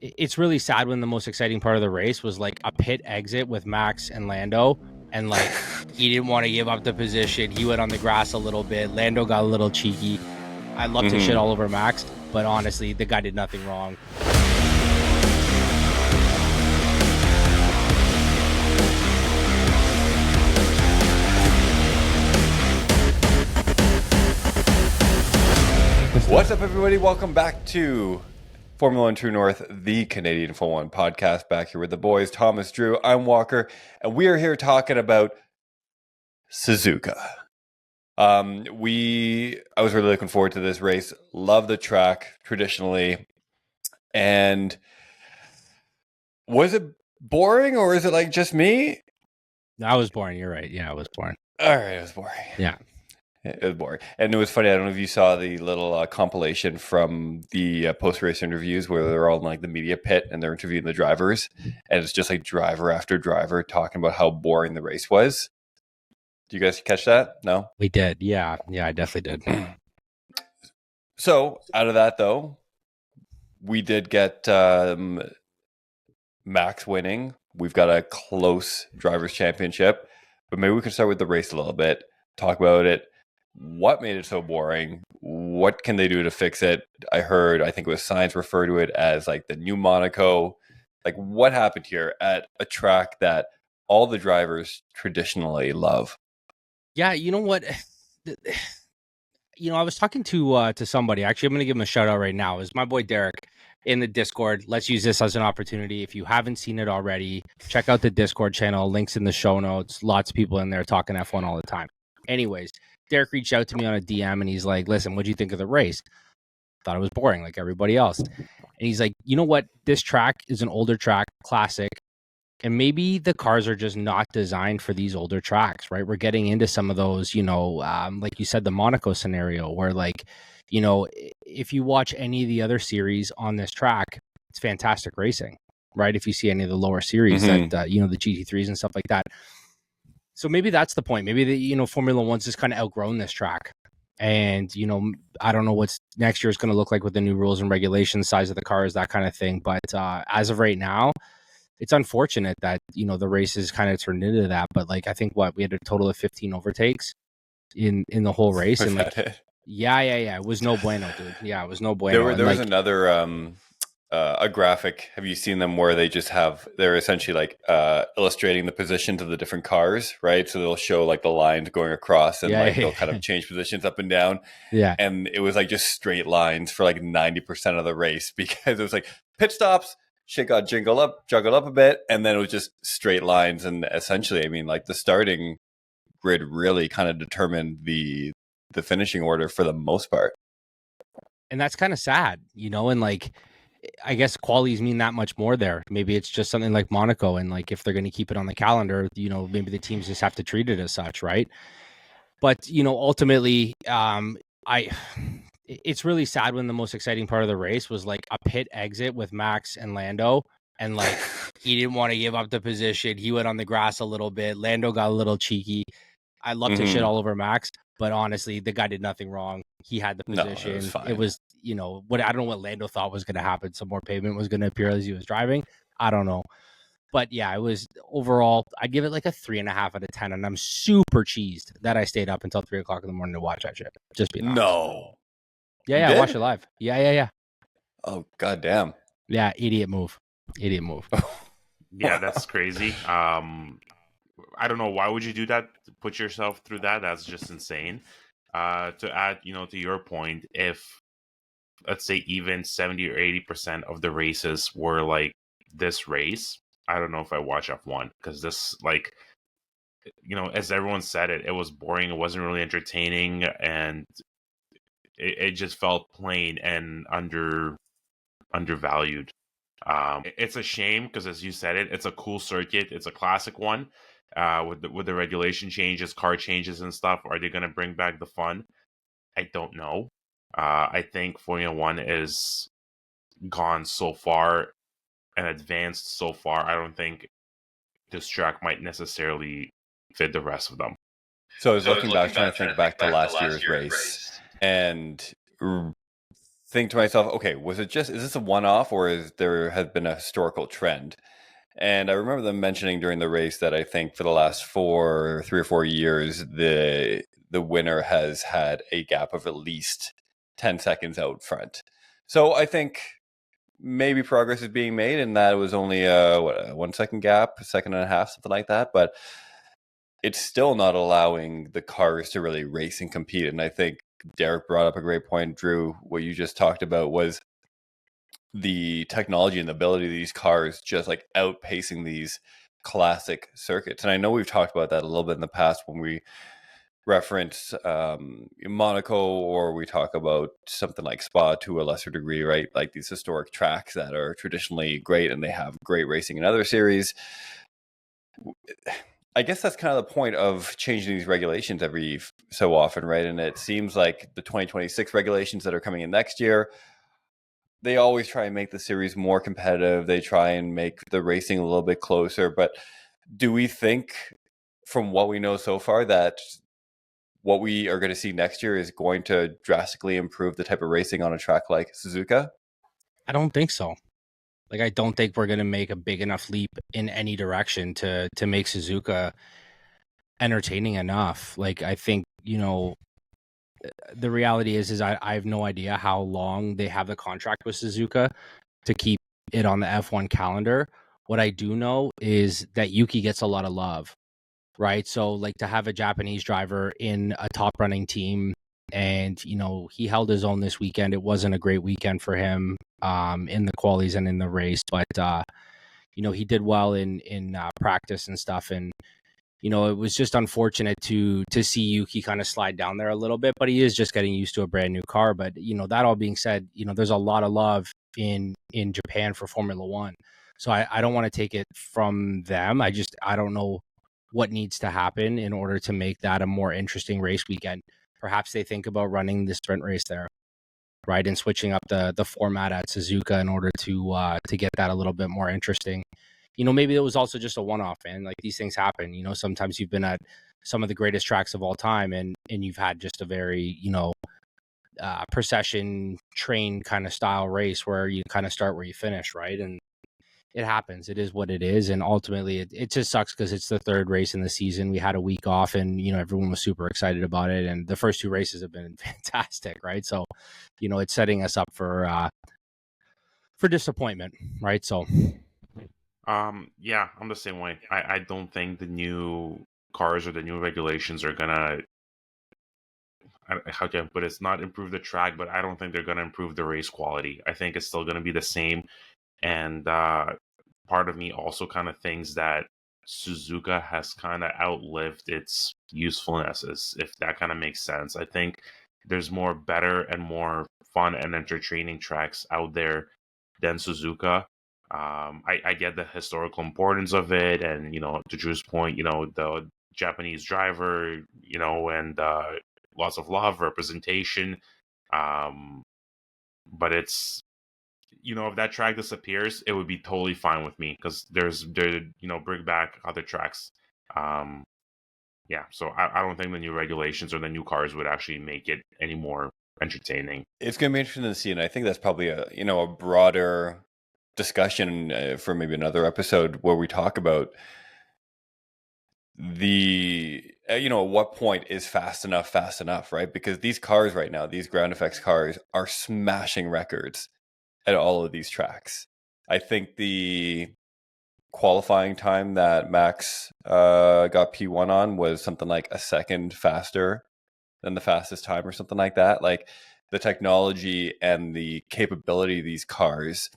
it's really sad when the most exciting part of the race was like a pit exit with Max and Lando, and like he didn't want to give up the position. He went on the grass a little bit. Lando got a little cheeky. I love to shit all over Max, but honestly, the guy did nothing wrong. What's up, everybody? Welcome back to Formula One True North, the Canadian Formula One podcast. Back here with the boys, Tomas, Drew, I'm Walker, and we are here talking about Suzuka. I was really looking forward to this race. Love the track traditionally, and was it boring or is it like just me? That was boring. You're right. Yeah, it was boring. All right, it was boring. Yeah. It was boring. And it was funny. I don't know if you saw the little compilation from the post-race interviews where they're all in like the media pit and they're interviewing the drivers. And it's just like driver after driver talking about how boring the race was. Do you guys catch that? No? We did. Yeah. Yeah, I definitely did. So out of that, though, we did get Max winning. We've got a close drivers' championship. But maybe we can start with the race a little bit, talk about it. What made it so boring? What can they do to fix it? I think it was Sainz refer to it as like the new Monaco. Like, what happened here at a track that all the drivers traditionally love? Yeah, you know what? I was talking to somebody. Actually, I'm going to give him a shout out right now. Is my boy Derek in the Discord. Let's use this as an opportunity. If you haven't seen it already, check out the Discord channel. Links in the show notes. Lots of people in there talking F1 all the time. Anyways, Derek reached out to me on a DM and he's like, listen, what'd you think of the race? Thought it was boring like everybody else. And he's like, you know what? This track is an older track, classic. And maybe the cars are just not designed for these older tracks, right? We're getting into some of those, like you said, the Monaco scenario where like, if you watch any of the other series on this track, it's fantastic racing, right? If you see any of the lower series that, the GT3s and stuff like that. So maybe that's the point. Maybe Formula One's just kind of outgrown this track. And, I don't know what's next year is going to look like with the new rules and regulations, size of the cars, that kind of thing. But as of right now, it's unfortunate that, the race has kind of turned into that. But like, I think we had a total of 15 overtakes in the whole race. And like, yeah. It was no bueno, dude. Yeah, it was no bueno. There was another a graphic. Have you seen them where they're essentially like illustrating the positions of the different cars, right? So they'll show like the lines going across and they'll kind of change positions up and down. Yeah. And it was like just straight lines for like 90% of the race because it was like pit stops, shit got juggled up a bit, and then it was just straight lines. And essentially, I mean, like the starting grid really kind of determined the finishing order for the most part. And that's kind of sad, and like, I guess qualities mean that much more there. Maybe it's just something like Monaco, and like if they're going to keep it on the calendar, maybe the teams just have to treat it as such, right? But ultimately, it's really sad when the most exciting part of the race was like a pit exit with Max and Lando, and like he didn't want to give up the position. He went on the grass a little bit. Lando got a little cheeky. I love to shit all over Max, but honestly, the guy did nothing wrong. He had the position. No, it was I don't know what Lando thought was going to happen. Some more pavement was going to appear as he was driving. I don't know. But yeah, it was overall, I'd give it like a 3.5 out of 10. And I'm super cheesed that I stayed up until 3 o'clock in the morning to watch that shit. Just being honest. No. Yeah, I watched it live. Yeah. Oh, goddamn. Yeah, idiot move. Yeah, that's crazy. I don't know. Why would you do that? To put yourself through that? That's just insane. To add, to your point, if let's say even 70 or 80% of the races were like this race, I don't know if I watch F1 because this, like, as everyone said, it was boring. It wasn't really entertaining, and it just felt plain and undervalued. It's a shame because, as you said, it's a cool circuit. It's a classic one. With the regulation changes, car changes and stuff, are they going to bring back the fun? I don't know. I think Formula One is gone so far and advanced so far. I don't think this track might necessarily fit the rest of them. So I was looking back, trying to think back to last year's race, and think to myself, okay, is this a one-off, or is there has been a historical trend? And I remember them mentioning during the race that I think for the last 3 or 4 years, the winner has had a gap of at least 10 seconds out front. So I think maybe progress is being made, and that it was only a 1 second gap, a second and a half, something like that. But it's still not allowing the cars to really race and compete. And I think Derek brought up a great point, Drew. What you just talked about was the technology and the ability of these cars just like outpacing these classic circuits. And I know we've talked about that a little bit in the past when we reference Monaco, or we talk about something like Spa to a lesser degree, right? Like these historic tracks that are traditionally great and they have great racing in other series. I guess that's kind of the point of changing these regulations every so often, right? And it seems like the 2026 regulations that are coming in next year, they always try and make the series more competitive. They try and make the racing a little bit closer. But do we think, from what we know so far, that what we are going to see next year is going to drastically improve the type of racing on a track like Suzuka? I don't think so. Like, I don't think we're going to make a big enough leap in any direction to make Suzuka entertaining enough. Like, I think, the reality is I have no idea how long they have the contract with Suzuka to keep it on the F1 calendar. What I do know is that Yuki gets a lot of love, right? So, like, to have a Japanese driver in a top running team, and he held his own this weekend. It wasn't a great weekend for him in the qualies and in the race, but he did well in practice and stuff. And it was just unfortunate to see Yuki kind of slide down there a little bit, but he is just getting used to a brand new car. But that all being said, there's a lot of love in Japan for Formula One, so I don't want to take it from them. I don't know what needs to happen in order to make that a more interesting race weekend. Perhaps they think about running the sprint race there, right, and switching up the format at Suzuka in order to get that a little bit more interesting. Maybe it was also just a one-off, man. Like, these things happen. Sometimes you've been at some of the greatest tracks of all time, and you've had just a very procession train kind of style race where you kind of start where you finish, right? And it happens. It is what it is. And ultimately, it just sucks because it's the third race in the season. We had a week off, and everyone was super excited about it. And the first two races have been fantastic, right? So, it's setting us up for disappointment, right? So, yeah, I'm the same way. I don't think the new cars or the new regulations are gonna, how can I put it? It's not improve the track, but I don't think they're gonna improve the race quality. I think it's still gonna be the same. And part of me also kind of thinks that Suzuka has kind of outlived its usefulness, if that kind of makes sense. I think there's more better and more fun and entertaining tracks out there than Suzuka. I get the historical importance of it, and to Drew's point, the Japanese driver, and lots of love, representation. But it's, if that track disappears, it would be totally fine with me, because bring back other tracks. Yeah, so I don't think the new regulations or the new cars would actually make it any more entertaining. It's going to be interesting to see, and I think that's probably a broader discussion for maybe another episode where we talk about the at what point is fast enough, right? Because these cars right now, these ground effects cars, are smashing records at all of these tracks. I think the qualifying time that Max got P1 on was something like a second faster than the fastest time or something like that. Like, the technology and the capability of these cars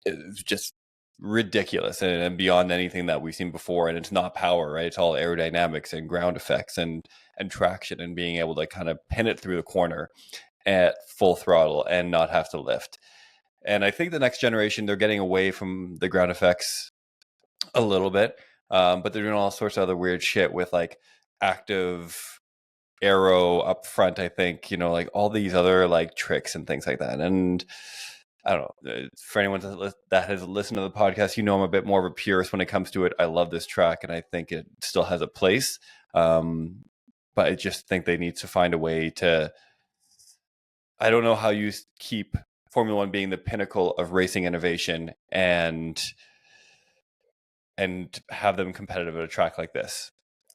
is just ridiculous and beyond anything that we've seen before. And it's not power, right? It's all aerodynamics and ground effects and traction, and being able to kind of pin it through the corner at full throttle and not have to lift. And I think the next generation, they're getting away from the ground effects a little bit, but they're doing all sorts of other weird shit with like active aero up front. I think, like all these other like tricks and things like that. And I don't know, for anyone that has listened to the podcast, I'm a bit more of a purist when it comes to it. I love this track, and I think it still has a place. But I just think they need to find a way to, I don't know how you keep Formula One being the pinnacle of racing innovation and have them competitive at a track like this.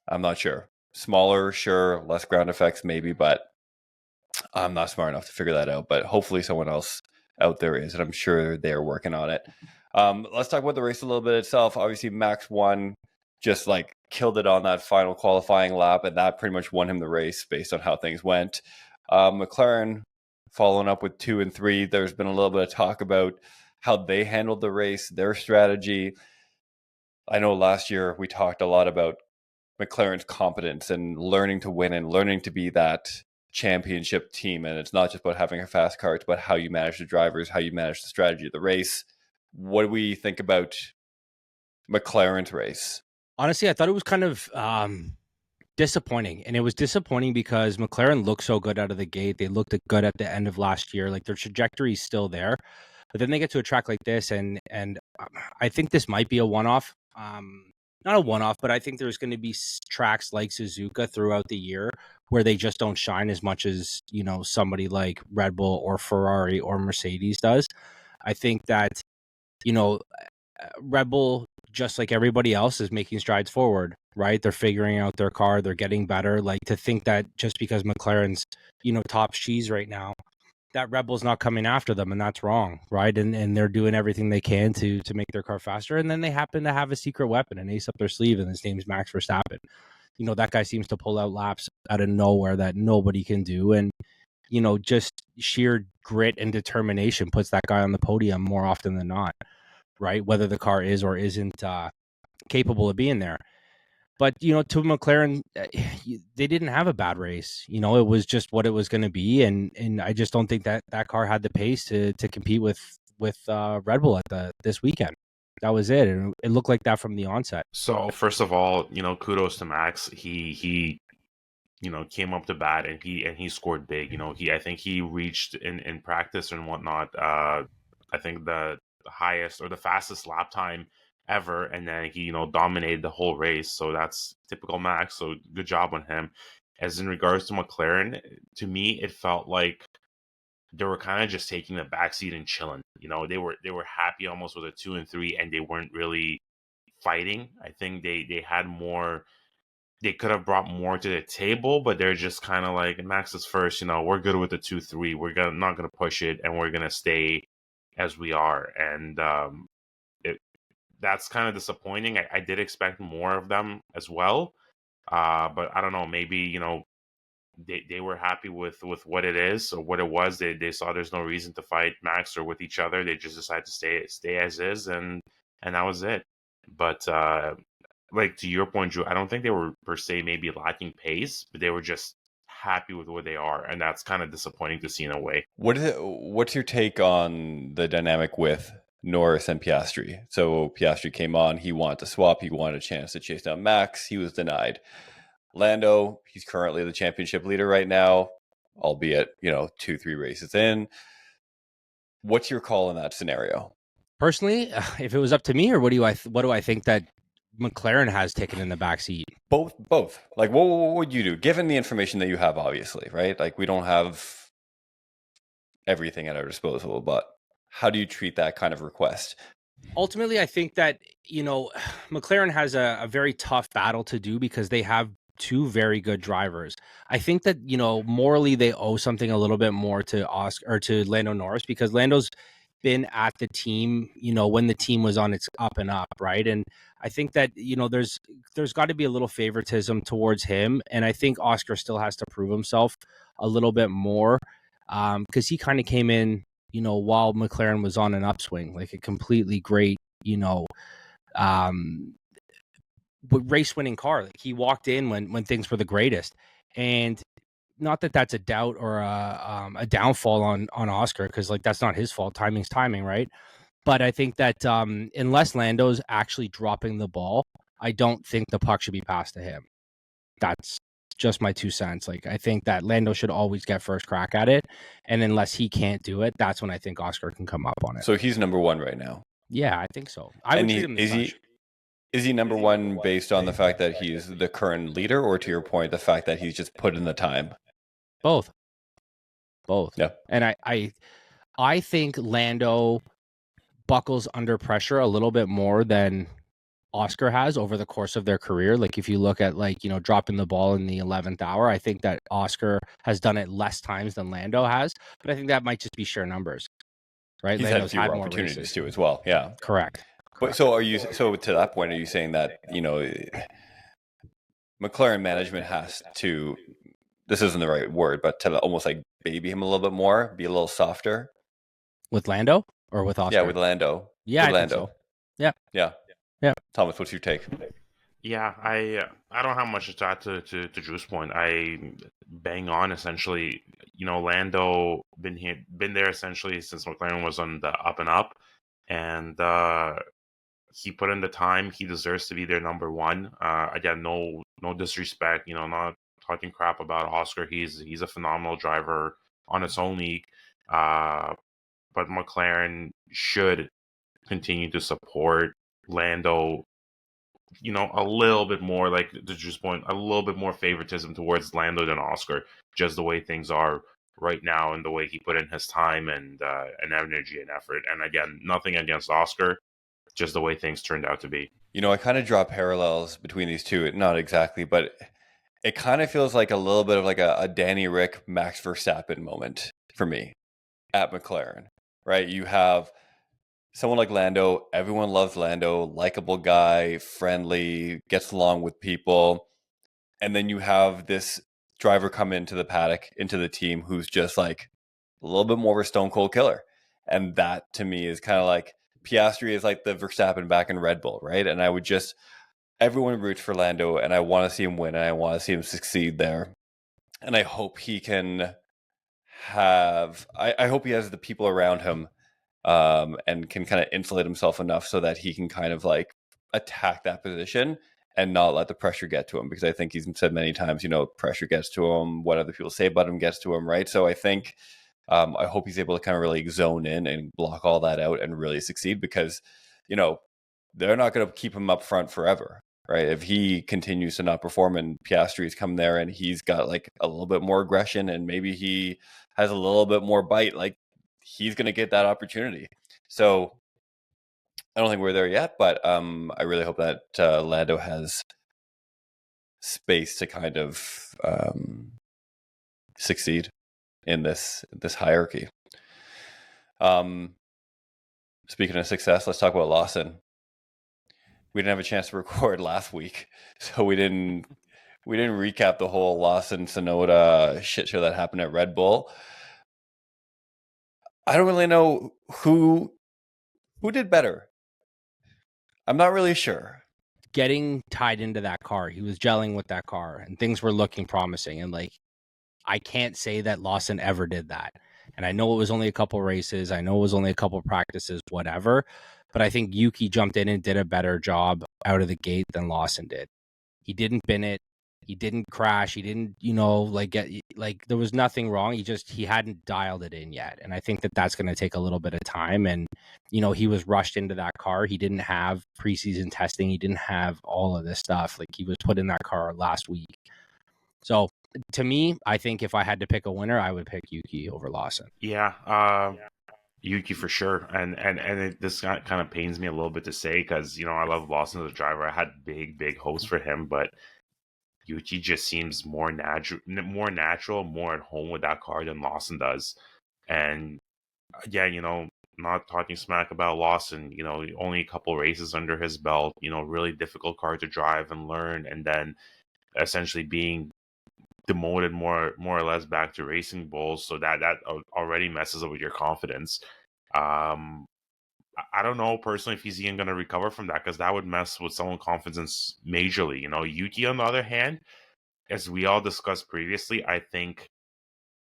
I'm not sure. Smaller, sure, less ground effects maybe, but I'm not smart enough to figure that out. But hopefully someone else out there is, and I'm sure they're working on it. Let's talk about the race a little bit itself. Obviously, Max won, just like killed it on that final qualifying lap, and that pretty much won him the race based on how things went. McLaren following up with 2 and 3. There's been a little bit of talk about how they handled the race, their strategy. I know last year we talked a lot about McLaren's competence and learning to win and learning to be that championship team. And it's not just about having a fast car, it's about how you manage the drivers, how you manage the strategy of the race. What do we think about McLaren's race? Honestly, I thought it was kind of disappointing. And it was disappointing because McLaren looked so good out of the gate. They looked good at the end of last year. Like their trajectory is still there. But then they get to a track like this, and I think this might be a one-off. Not a one-off, but I think there's going to be tracks like Suzuka throughout the year where they just don't shine as much as, you know, somebody like Red Bull or Ferrari or Mercedes does. I think that, you know, Red Bull, just like everybody else, is making strides forward, right? They're figuring out their car. They're getting better. Like, to think that just because McLaren's, you know, top cheese right now, that Red Bull's not coming after them, and that's wrong, right? And they're doing everything they can to make their car faster. And then they happen to have a secret weapon, an ace up their sleeve, and his name's Max Verstappen. You know, that guy seems to pull out laps out of nowhere that nobody can do. And, you know, just sheer grit and determination puts that guy on the podium more often than not, right? Whether the car is or isn't capable of being there. But, you know, to McLaren, they didn't have a bad race. You know, it was just what it was going to be. And I just don't think that car had the pace to compete with Red Bull at this weekend. That was it. And it looked like that from the onset. So first of all, you know, kudos to Max. He you know, came up to bat and he scored big. You know, I think he reached in practice and whatnot. I think the highest or the fastest lap time ever, and then he, you know, dominated the whole race. So that's typical Max. So good job on him. As in regards to McLaren, to me, it felt like they were kind of just taking the backseat and chilling. You know, they were happy almost with a 2 and 3, and they weren't really fighting. I think they had more. They could have brought more to the table, but they're just kind of like, Max is first. You know, we're good with the 2-3. We're not gonna push it, and we're gonna stay as we are. And that's kind of disappointing. I did expect more of them as well, but I don't know. Maybe, you know, they were happy with what it is or what it was. They saw there's no reason to fight Max or with each other. They just decided to stay as is, and that was it. But like, to your point, Drew, I don't think they were per se maybe lacking pace, but they were just happy with where they are, and that's kind of disappointing to see in a way. What's your take on the dynamic with Norris and Piastri? So Piastri came on, he wanted to swap, he wanted a chance to chase down Max, he was denied. Lando, he's currently the championship leader right now, albeit, you know, 2-3 races in. What's your call in that scenario? Personally, if it was up to me, or what do I think that McLaren has taken in the backseat? Both. Like, what would you do, given the information that you have, obviously, right? Like, we don't have everything at our disposal, but how do you treat that kind of request? Ultimately, I think that, you know, McLaren has a very tough battle to do because they have two very good drivers. I think that, you know, morally they owe something a little bit more to Oscar or to Lando Norris, because Lando's been at the team, you know, when the team was on its up and up, right? And I think that, you know, there's got to be a little favoritism towards him, and I think Oscar still has to prove himself a little bit more, because he kind of came in, you know, while McLaren was on an upswing, like a completely great, you know, race winning car. Like, he walked in when things were the greatest, and not that that's a doubt or a downfall on Oscar, because like that's not his fault. Timing's timing, right? But I think that unless Lando's actually dropping the ball, I don't think the puck should be passed to him. That's just my 2 cents. Like, I think that Lando should always get first crack at it, and unless he can't do it, that's when I think Oscar can come up on it. So he's number one right now. Yeah, I think so. I would treat him as such. Is he number one based on the fact that he's the current leader, or, to your point, the fact that he's just put in the time? Both. both. Yeah. And I think Lando buckles under pressure a little bit more than Oscar has over the course of their career. Like if you look at dropping the ball in the 11th hour, I think that Oscar has done it less times than Lando has, but I think that might just be sheer numbers, right? He's Lando's had fewer more opportunities races. too as well. Yeah. Correct. But so to that point, are you saying that, McLaren management has to, this isn't the right word, but to almost like baby him a little bit more, be a little softer? With Lando or with Oscar? Yeah, with Lando. Yeah, with I think so. Yeah. Yeah. Yeah. Thomas, what's your take? Yeah, I don't have much to add to Drew's point. I bang on essentially. Lando been there essentially since McLaren was on the up and up, and he put in the time. He deserves to be their number one. Again, no disrespect. Not talking crap about Oscar. He's a phenomenal driver on its own league. But McLaren should continue to support Lando. A little bit more, like to Drew's point, a little bit more favoritism towards Lando than Oscar, just the way things are right now and the way he put in his time and energy and effort. And again, nothing against Oscar, just the way things turned out to be. I kind of draw parallels between these two. Not exactly, but it kind of feels like a little bit of like a Danny Rick, Max Verstappen moment for me at McLaren, right? You have someone like Lando. Everyone loves Lando, likable guy, friendly, gets along with people. And then you have this driver come into the paddock, into the team, who's just like a little bit more of a stone cold killer. And that to me is kind of like Piastri is like the Verstappen back in Red Bull, right? And everyone roots for Lando, and I want to see him win, and I want to see him succeed there. And I hope he can I hope he has the people around him and can kind of insulate himself enough so that he can kind of like attack that position and not let the pressure get to him, because I think he's said many times, pressure gets to him, what other people say about him gets to him, right? So I think I hope he's able to kind of really zone in and block all that out and really succeed, because they're not going to keep him up front forever, right? If he continues to not perform and Piastri's come there and he's got like a little bit more aggression and maybe he has a little bit more bite, like he's going to get that opportunity. So I don't think we're there yet, but I really hope that Lando has space to kind of succeed in this hierarchy. Speaking of success, let's talk about Lawson. We didn't have a chance to record last week, so we didn't recap the whole Lawson Tsunoda shit show that happened at Red Bull. I don't really know who did better. I'm not really sure. Getting tied into that car, he was gelling with that car, and things were looking promising. And I can't say that Lawson ever did that. And I know it was only a couple races. I know it was only a couple practices, whatever. But I think Yuki jumped in and did a better job out of the gate than Lawson did. He didn't bin it. He didn't crash. He didn't, there was nothing wrong. He hadn't dialed it in yet. And I think that that's going to take a little bit of time. And, he was rushed into that car. He didn't have preseason testing. He didn't have all of this stuff. Like, he was put in that car last week. So to me, I think if I had to pick a winner, I would pick Yuki over Lawson. Yeah. Yuki for sure, and this kind of pains me a little bit to say, because I love Lawson as a driver. I had big hopes for him, but Yuki just seems more natural, more at home with that car than Lawson does. And again, not talking smack about Lawson, only a couple races under his belt, really difficult car to drive and learn, and then essentially being demoted more or less back to Racing Bulls, so that already messes up with your confidence. I don't know personally if he's even going to recover from that, because that would mess with someone's confidence majorly. Yuki, on the other hand, as we all discussed previously, I think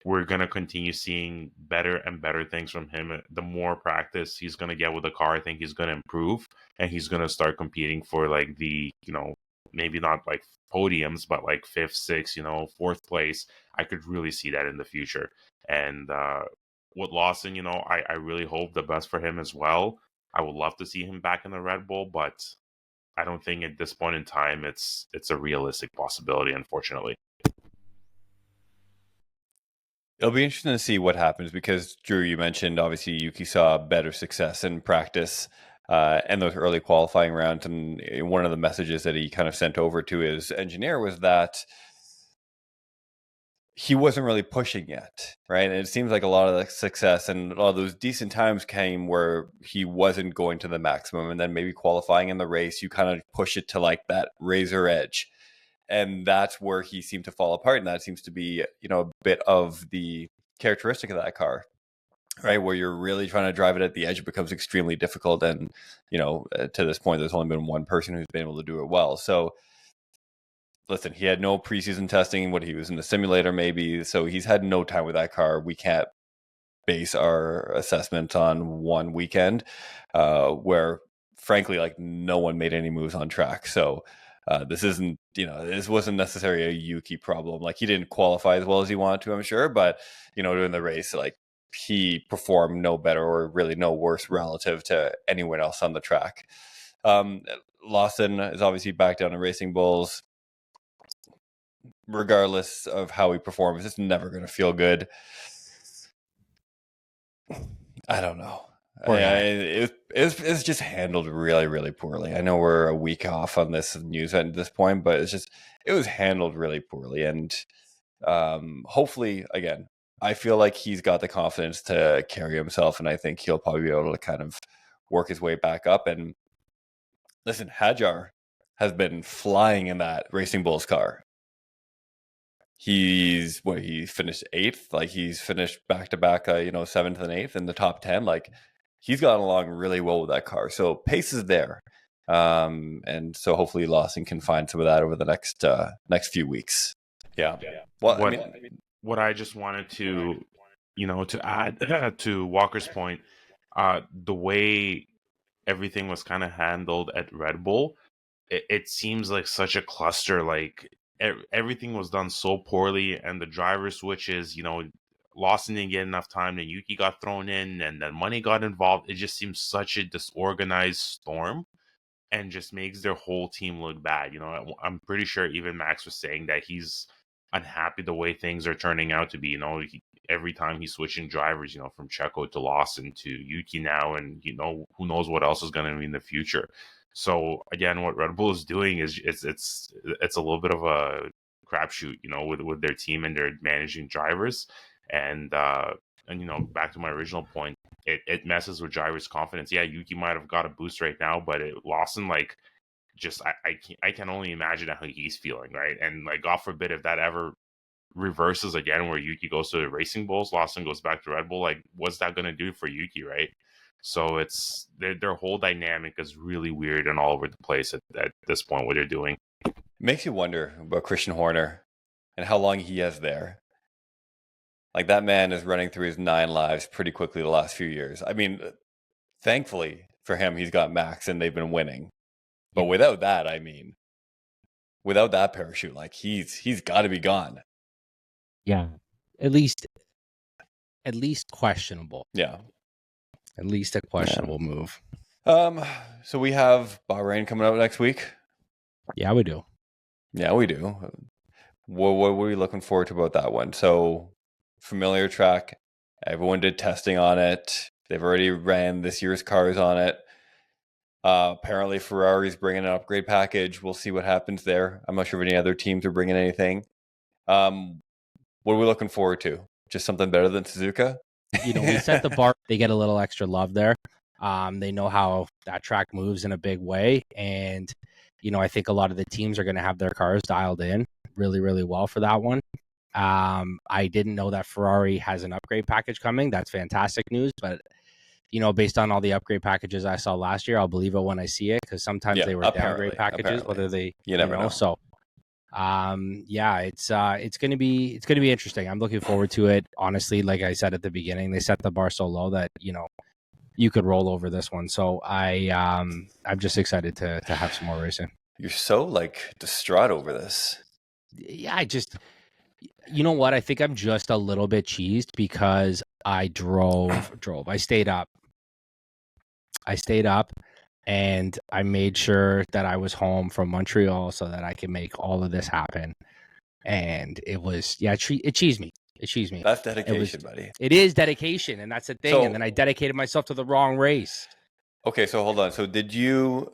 we're going to continue seeing better and better things from him. The more practice he's going to get with the car, I think he's going to improve, and he's going to start competing for like the, maybe not like podiums, but like 5th, 6th, 4th place. I could really see that in the future. And with Lawson, I really hope the best for him as well. I would love to see him back in the Red Bull, but I don't think at this point in time it's a realistic possibility, unfortunately. It'll be interesting to see what happens because, Drew, you mentioned obviously Yuki saw better success in practice and those early qualifying rounds. And one of the messages that he kind of sent over to his engineer was that he wasn't really pushing yet, right? And it seems like a lot of the success and a lot of those decent times came where he wasn't going to the maximum. And then maybe qualifying in the race, you kind of push it to like that razor edge. And that's where he seemed to fall apart. And that seems to be, a bit of the characteristic of that car, right? Where you're really trying to drive it at the edge, it becomes extremely difficult. And, to this point, there's only been one person who's been able to do it well. So listen, he had no preseason testing when he was in the simulator, maybe. So he's had no time with that car. We can't base our assessment on one weekend where, frankly, like no one made any moves on track. So this isn't, this wasn't necessarily a Yuki problem. Like he didn't qualify as well as he wanted to, I'm sure. But, during the race, like he performed no better or really no worse relative to anyone else on the track. Lawson is obviously back down to Racing Bulls. Regardless of how he performs, it's never going to feel good. I don't know. It's just handled really, really poorly. I know we're a week off on this news at this point, but it was handled really poorly. And hopefully, again, I feel like he's got the confidence to carry himself, and I think he'll probably be able to kind of work his way back up. And listen, Hadjar has been flying in that Racing Bulls car. He finished 8th. Like he's finished back to back, 7th and 8th in the top 10. Like he's gotten along really well with that car. So pace is there. And so hopefully Lawson can find some of that over the next few weeks. Yeah. Well, what I just wanted to, to add to Walker's point, the way everything was kind of handled at Red Bull, it seems like such a cluster. Like everything was done so poorly, and the driver switches, Lawson didn't get enough time, then Yuki got thrown in, and then money got involved. It just seems such a disorganized storm and just makes their whole team look bad. I'm pretty sure even Max was saying that he's unhappy the way things are turning out to be. Every time he's switching drivers, from Checo to Lawson to Yuki now, and who knows what else is going to be in the future. So again, what Red Bull is doing is it's a little bit of a crapshoot, with their team and their managing drivers, and back to my original point, it messes with drivers' confidence. Yeah, Yuki might have got a boost right now, but Lawson, like, just I can only imagine how he's feeling, right? And like, God forbid if that ever reverses again, where Yuki goes to the Racing Bulls, Lawson goes back to Red Bull. Like, what's that going to do for Yuki, right? So it's their whole dynamic is really weird and all over the place at this point, what they're doing. Makes you wonder about Christian Horner and how long he has there. Like that man is running through his 9 lives pretty quickly the last few years. I mean, thankfully for him, he's got Max and they've been winning. But without that, without that parachute, like he's got to be gone. Yeah, at least questionable. Yeah. At least a questionable move. So we have Bahrain coming up next week. Yeah, we do. Yeah, we do. What were we looking forward to about that one? So familiar track. Everyone did testing on it. They've already ran this year's cars on it. Apparently Ferrari's bringing an upgrade package. We'll see what happens there. I'm not sure if any other teams are bringing anything. What are we looking forward to? Just something better than Suzuka? We set the bar. They get a little extra love there. They know how that track moves in a big way. And, I think a lot of the teams are going to have their cars dialed in really, really well for that one. I didn't know that Ferrari has an upgrade package coming. That's fantastic news. But, based on all the upgrade packages I saw last year, I'll believe it when I see it, because sometimes they were downgrade packages, whether they, you never know. So, it's going to be interesting. I'm looking forward to it. Honestly, like I said at the beginning, they set the bar so low that, you could roll over this one. So I'm just excited to have some more racing. You're so distraught over this. Yeah, you know what? I think I'm just a little bit cheesed because I drove. I stayed up and I made sure that I was home from Montreal so that I could make all of this happen. And it was, it cheesed me. Excuse me. That's dedication, buddy. It is dedication, and that's the thing. So- and then I dedicated myself to the wrong race. Okay, so hold on. So did you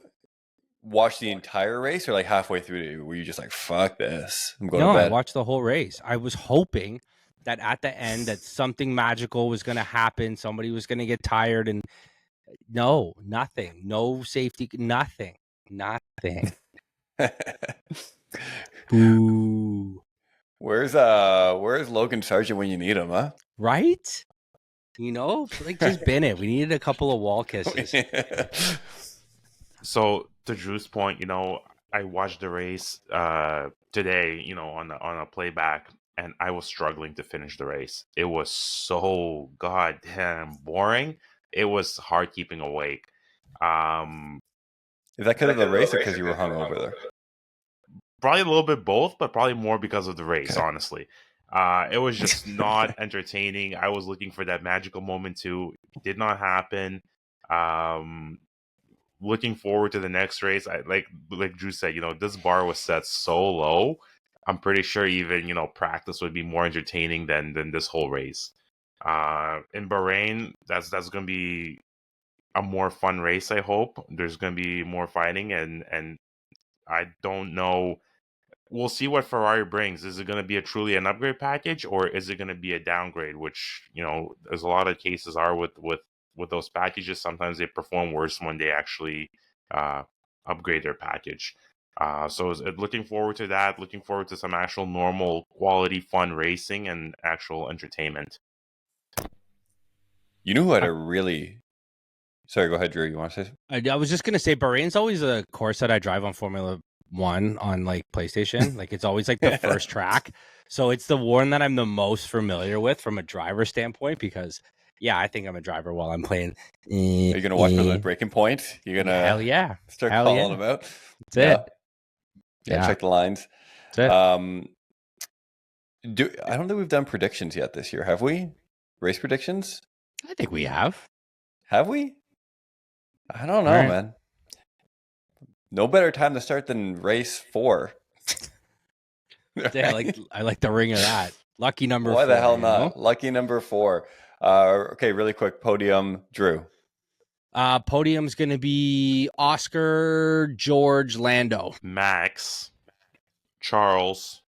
watch the entire race, or like halfway through, were you just like, fuck this, I'm going to I bed? watched the whole race. I was hoping that at the end that something magical was going to happen. Somebody was going to get tired, and no, nothing. No safety, nothing. Boo. Where's Logan Sargent when you need him, huh? Right? Like just bin it. We needed a couple of wall kisses. So to Drew's point, I watched the race today, on a playback, and I was struggling to finish the race. It was so goddamn boring. It was hard keeping awake. Is that because of the race or because you were hungover there? Probably a little bit both, but probably more because of the race, honestly. It was just not entertaining. I was looking for that magical moment too. It did not happen. Looking forward to the next race. I like Drew said, this bar was set so low. I'm pretty sure even, practice would be more entertaining than this whole race. In Bahrain, that's going to be a more fun race, I hope. There's going to be more fighting, and I don't know. We'll see what Ferrari brings. Is it going to be truly an upgrade package, or is it going to be a downgrade? Which, there's a lot of cases are with those packages. Sometimes they perform worse when they actually upgrade their package. So looking forward to that. Looking forward to some actual normal quality fun racing and actual entertainment. You know who had a really... Sorry, go ahead, Drew. You want to say something? I was just going to say, Bahrain's always a course that I drive on Formula 1 on like PlayStation. Like it's always like the first track. So it's the one that I'm the most familiar with from a driver standpoint because, I think I'm a driver while I'm playing. Are you going to watch for the breaking point? You're going to Hell yeah. Start calling them out? That's it. Yeah, check the lines. That's it. I don't think we've done predictions yet this year. Have we? Race predictions? I think we have. Have we? I don't know, man. No better time to start than race 4. Yeah, I like the ring of that. Lucky number 4. Why the hell not? Lucky number 4. Okay, really quick. Podium, Drew. Podium's going to be Oscar, George, Lando. Max, Charles,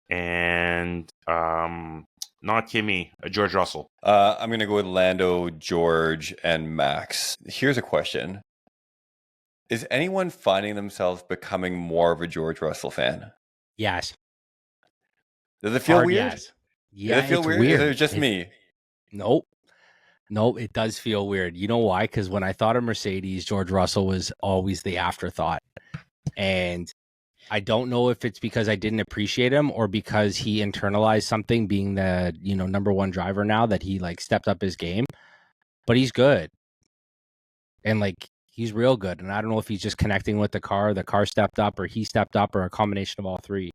and not Kimi, George Russell. I'm going to go with Lando, George, and Max. Here's a question. Is anyone finding themselves becoming more of a George Russell fan? Yes. Does it feel weird? Yes. Yeah, Does it feel weird? Or is it just me? Nope, it does feel weird. You know why? Because when I thought of Mercedes, George Russell was always the afterthought. And I don't know if it's because I didn't appreciate him or because he internalized something being the, number 1 driver now that he like stepped up his game. But he's good. And like he's real good. And I don't know if he's just connecting with the car stepped up, or he stepped up, or a combination of all three.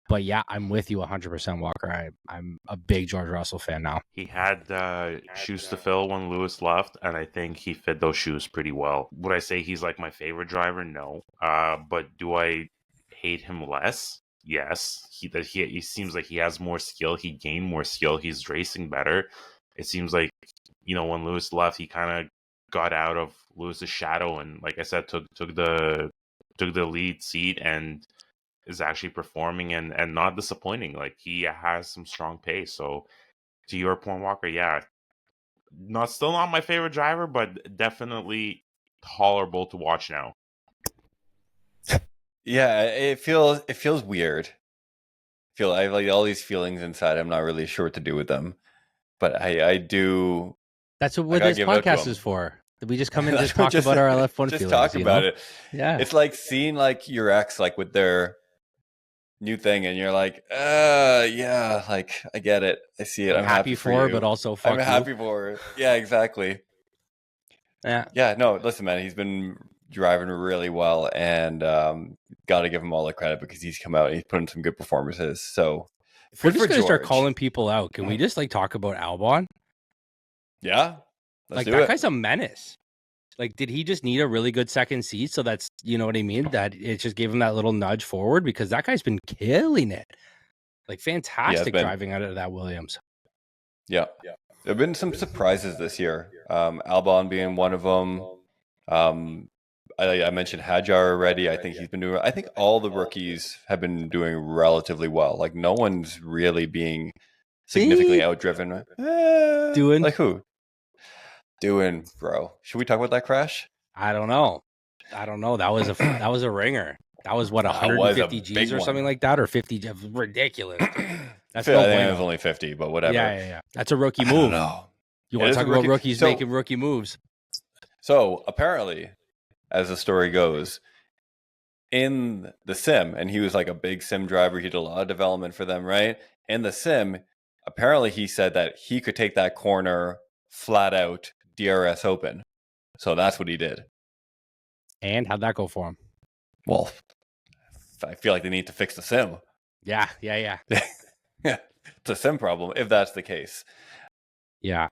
But yeah, I'm with you 100%, Walker. I'm a big George Russell fan now. He had shoes to fill when Lewis left, and I think he fit those shoes pretty well. Would I say he's like my favorite driver? No. But do I hate him less? Yes. He seems like he has more skill. He gained more skill. He's racing better. It seems like, when Lewis left, he kind of got out of Lewis's shadow and, like I said, took the lead seat and is actually performing and not disappointing. Like he has some strong pace. So to your point, Walker, still not my favorite driver, but definitely tolerable to watch now. Yeah, it feels weird. I have like all these feelings inside. I'm not really sure what to do with them, but I do. That's what this podcast is for. We just come in and just talk about our F1 feelings. Just talk about it. Yeah, it's like seeing like your ex like with their new thing, and you're like, yeah, like I get it, I see it. I'm happy for her, but also I'm happy for her. Yeah, exactly. Yeah. No, listen, man, he's been driving really well, and got to give him all the credit because he's come out and he's put in some good performances. So if we're just gonna start calling people out, can we just like talk about Albon? Yeah, like that guy's a menace. Like, did he just need a really good second seat? So that's, you know what I mean? That it just gave him that little nudge forward, because that guy's been killing it. Like fantastic driving out of that Williams. Yeah. There have been some surprises this year. Albon being one of them. I mentioned Hadjar already. I think he's been doing. I think all the rookies have been doing relatively well. Like no one's really being significantly outdriven. Doing like who? Doing, bro. Should we talk about that crash? I don't know. That was a ringer. That was what 150 G's or something like that, or 50. Ridiculous. That's I think it was only 50, but whatever. Yeah. That's a rookie move. No, you want to talk about rookies making rookie moves? So apparently, as the story goes, in the sim, and he was like a big sim driver. He did a lot of development for them, right? In the sim, apparently he said that he could take that corner flat out DRS open. So that's what he did. And how'd that go for him? Well, I feel like they need to fix the sim. Yeah. It's a sim problem if that's the case. Yeah.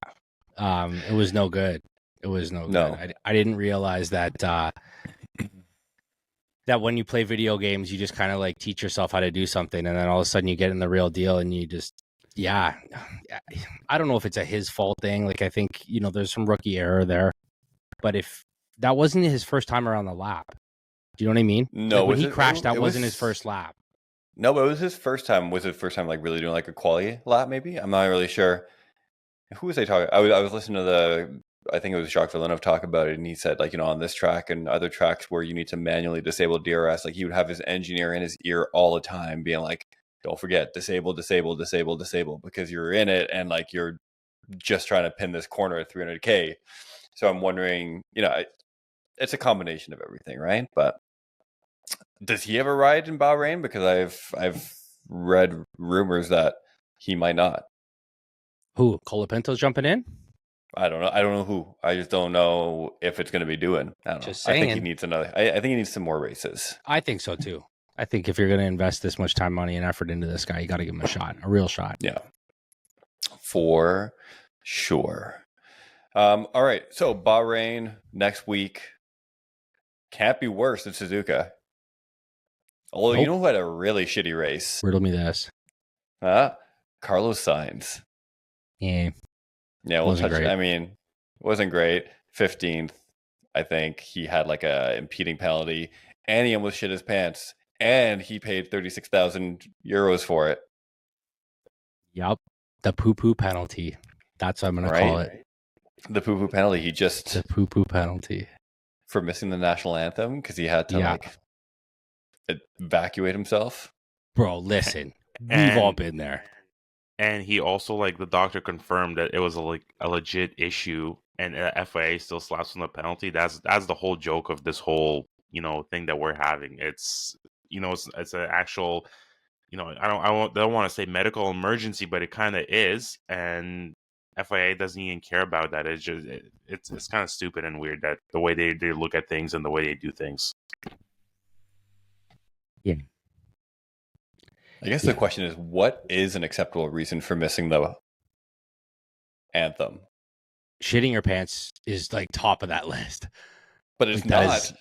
It was no good. It was no good. I didn't realize that that when you play video games, you just kind of like teach yourself how to do something, and then all of a sudden you get in the real deal and you just I don't know if it's a his fault thing. Like I think, there's some rookie error there. But if that wasn't his first time around the lap. Do you know what I mean? No, like when he crashed, that wasn't his first lap. No, but it was his first time. Was it first time like really doing like a quali lap? Maybe I'm not really sure. Who was I talking? I was listening to I think it was Jacques Villeneuve talk about it, and he said like on this track and other tracks where you need to manually disable DRS, like he would have his engineer in his ear all the time, being like, "Don't forget, disable, because you're in it and like you're just trying to pin this corner at 300K." So I'm wondering, it's a combination of everything, right? But does he ever ride in Bahrain? Because I've read rumors that he might not. Who? Colapinto's jumping in? I don't know. I don't know who. I just don't know if it's going to be doing. I don't know. Just saying. I think he needs another. I think he needs some more races. I think so too. I think if you're going to invest this much time, money, and effort into this guy, you got to give him a shot, a real shot. Yeah, for sure. All right. So Bahrain next week can't be worse than Suzuka. Although you know who had a really shitty race? Riddle me this. Carlos Sainz. Yeah. Yeah, we'll touch it. I mean, it wasn't great. 15th, I think. He had like a impeding penalty, and he almost shit his pants, and he paid 36,000 euros for it. Yep. The poo-poo penalty. That's what I'm going to call it. The poo-poo penalty. The poo-poo penalty. For missing the national anthem because he had to evacuate himself. Bro, listen. We've all been there. And he also, like, the doctor confirmed that it was a legit issue, and FIA still slaps on the penalty. That's the whole joke of this whole thing that we're having. It's it's an actual I don't want to say medical emergency, but it kind of is, and FIA doesn't even care about that. It's just it's kind of stupid and weird that the way they look at things and the way they do things. Yeah. I guess the question is, what is an acceptable reason for missing the anthem? Shitting your pants is like top of that list. But it's not.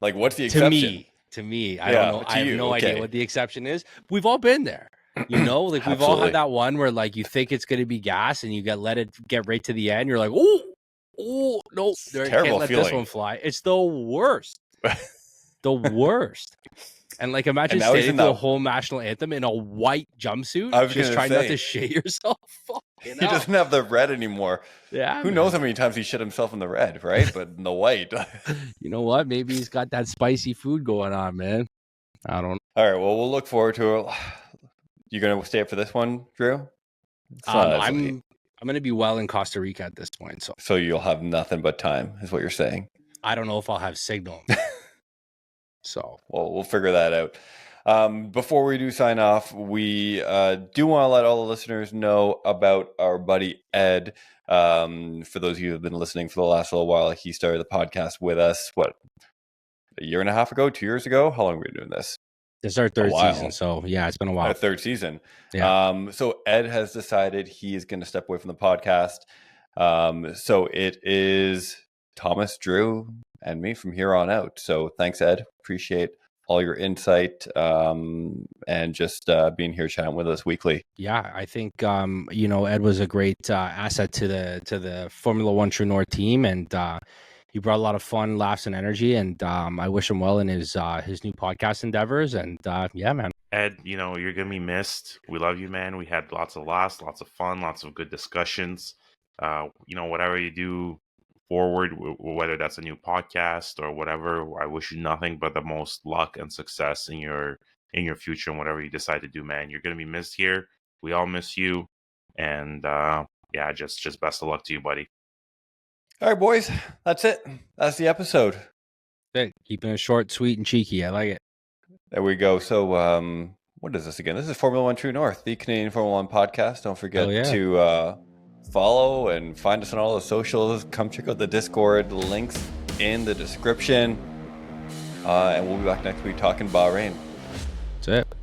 Like, what's the exception? To me, I don't know. I have no idea what the exception is. We've all been there. We've all had that one where like you think it's going to be gas and you let it get right to the end. You're like, oh, no, can't let this one fly. It's the worst. The worst. And like, imagine staying through the whole national anthem in a white jumpsuit, just trying not to shit yourself. He doesn't have the red anymore. Yeah. Who knows how many times he shit himself in the red, right? But in the white. You know what? Maybe he's got that spicy food going on, man. I don't know. All right. Well, we'll look forward to it. You going to stay up for this one, Drew? I'm going to be well in Costa Rica at this point. So you'll have nothing but time, is what you're saying. I don't know if I'll have signal. So, well, we'll figure that out. Before we do sign off, we do want to let all the listeners know about our buddy Ed. For those of you who have been listening for the last little while, he started the podcast with us, a year and a half ago, 2 years ago? How long have we been doing this? This is our third season, so yeah, it's been a while. Our third season. Yeah. So Ed has decided he is going to step away from the podcast. So it is Thomas, Drew, and me from here on out. So thanks, Ed. Appreciate all your insight, and just being here chatting with us weekly. Yeah, I think Ed was a great asset to the Formula One True North team, and he brought a lot of fun, laughs, and energy. And I wish him well in his new podcast endeavors. And yeah, man. Ed, you're gonna be missed. We love you, man. We had lots of laughs, lots of fun, lots of good discussions. Whatever you do forward, whether that's a new podcast or whatever, I wish you nothing but the most luck and success in your future and whatever you decide to do, man. You're gonna be missed here. We all miss you, and yeah, just best of luck to you, buddy. All right, boys, that's it. That's the episode. Keeping it short, sweet, and cheeky. I like it. There we go. So, what is this again? This is Formula One True North, the Canadian Formula One podcast. Don't forget to follow and find us on all the socials. Come check out the Discord. Links in the description. And we'll be back next week talking Bahrain. That's it.